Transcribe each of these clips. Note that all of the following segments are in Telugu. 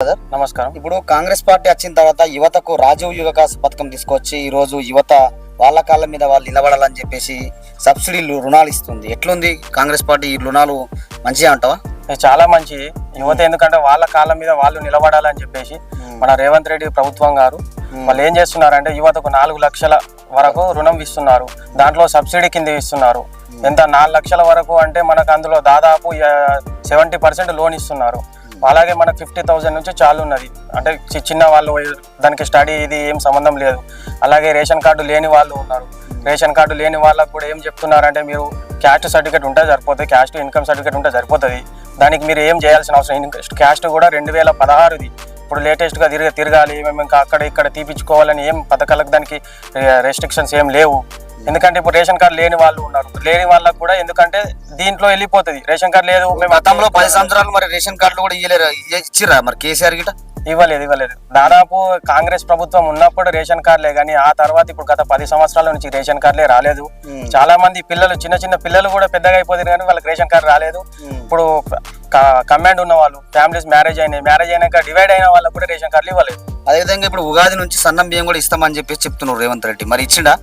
బ్రదర్. నమస్కారం. ఇప్పుడు కాంగ్రెస్ పార్టీ వచ్చిన తర్వాత యువతకు రాజీవ్ యువకాస్ పథకం తీసుకొచ్చి ఈ రోజు యువత వాళ్ళ కాళ్ళ మీద వాళ్ళు నిలబడాలని చెప్పేసి సబ్సిడీలు రుణాలు ఇస్తుంది. ఎట్లుంది కాంగ్రెస్ పార్టీ ఈ రుణాలు మంచిగా అంటావా? చాలా మంచి యువత, ఎందుకంటే వాళ్ళ కాళ్ళ మీద వాళ్ళు నిలబడాలని చెప్పేసి మన రేవంత్ రెడ్డి ప్రభుత్వం గారు వాళ్ళు ఏం చేస్తున్నారంటే యువతకు 4 లక్షల వరకు రుణం ఇస్తున్నారు. దాంట్లో సబ్సిడీ కింద ఇస్తున్నారు. ఎంత 4 లక్షల వరకు అంటే మనకు అందులో దాదాపు 70% లోన్ ఇస్తున్నారు. అలాగే మనకు 50,000 నుంచి చాలు ఉన్నది. అంటే చిన్న వాళ్ళు దానికి స్టడీ ఇది ఏం సంబంధం లేదు. అలాగే రేషన్ కార్డు లేని వాళ్ళు ఉన్నారు. రేషన్ కార్డు లేని వాళ్ళకు కూడా ఏం చెప్తున్నారంటే మీరు క్యాస్ట్ సర్టిఫికేట్ ఉంటే సరిపోతుంది, క్యాస్ట్ ఇన్కమ్ సర్టిఫికేట్ ఉంటే సరిపోతుంది. దానికి మీరు ఏం చేయాల్సిన అవసరం. క్యాస్ట్ కూడా 2016ది. ఇప్పుడు లేటెస్ట్గా తిరగాలి మేము ఇంకా అక్కడ ఇక్కడ తీపించుకోవాలని ఏం పథకాలకు దానికి రెస్ట్రిక్షన్స్ ఏం లేవు. ఎందుకంటే ఇప్పుడు రేషన్ కార్డు లేని వాళ్ళు ఉన్నారు. లేని వాళ్ళకు కూడా ఎందుకంటే దీంట్లో వెళ్ళిపోతుంది. రేషన్ కార్డు లేదు. మేము గతంలో 10 సంవత్సరాలు మరి రేషన్ కార్డులు కూడా ఇచ్చిరా మరి కేసీఆర్ గిట? ఇవ్వలేదు. దాదాపు కాంగ్రెస్ ప్రభుత్వం ఉన్నప్పుడు రేషన్ కార్డులే, కానీ ఆ తర్వాత ఇప్పుడు గత 10 సంవత్సరాల నుంచి రేషన్ కార్డులే రాలేదు. చాలా మంది పిల్లలు చిన్న పిల్లలు కూడా పెద్దగా అయిపోతుంది కానీ వాళ్ళకి రేషన్ కార్డు రాలేదు. ఇప్పుడు కమాండ్ ఉన్న వాళ్ళు ఫ్యామిలీస్ మ్యారేజ్ అయినాక డివైడ్ అయిన వాళ్ళకి కూడా రేషన్ కార్డులు ఇవ్వలేదు. అదేవిధంగా ఇప్పుడు ఉగాది నుంచి సన్నం బియ్యం కూడా ఇస్తామని చెప్పేసి చెప్తున్నారు రేవంత్ రెడ్డి. మరి ఇచ్చిండా?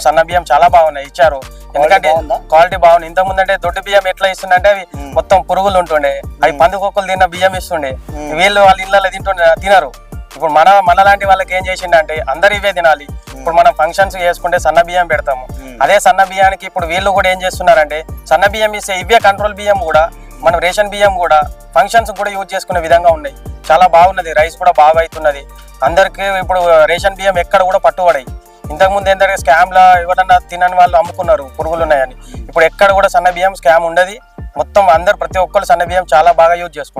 సన్న బియ్యం చాలా బాగున్నాయి, ఇచ్చారు. ఎందుకంటే క్వాలిటీ బాగుంది. ఇంతకుముందు అంటే దొడ్డు బియ్యం ఎట్లా ఇస్తుండే అవి మొత్తం పురుగులు ఉంటుండే, అవి పందుకొక్కులు తిన్న బియ్యం ఇస్తుండే. వీళ్ళు వాళ్ళ ఇళ్ళలో తినరు. ఇప్పుడు మన లాంటి వాళ్ళకి ఏం చేసిండే అందరు ఇవే తినాలి. ఇప్పుడు మనం ఫంక్షన్స్ చేసుకుంటే సన్న బియ్యం పెడతాము. అదే సన్న బియ్యానికి ఇప్పుడు వీళ్ళు కూడా ఏం చేస్తున్నారంటే సన్న బియ్యం ఇస్తే ఇవే కంట్రోల్ బియ్యం కూడా మనం రేషన్ బియ్యం కూడా ఫంక్షన్స్ కూడా యూజ్ చేసుకునే విధంగా ఉన్నాయి. చాలా బాగున్నది. రైస్ కూడా బాగా అవుతున్నది అందరికి. ఇప్పుడు రేషన్ బియ్యం ఎక్కడ కూడా పట్టుబడాయి. ఇంతకుముందు ఏంటంటే స్కామ్లా ఎవరన్నా తినని వాళ్ళు అమ్ముకున్నారు పురుగులు ఉన్నాయని. ఇప్పుడు ఎక్కడ కూడా సన్న బియ్యం స్కామ్ ఉండదు. మొత్తం ప్రతి ఒక్కరు సన్న బియ్యం చాలా బాగా యూజ్ చేసుకుంటారు.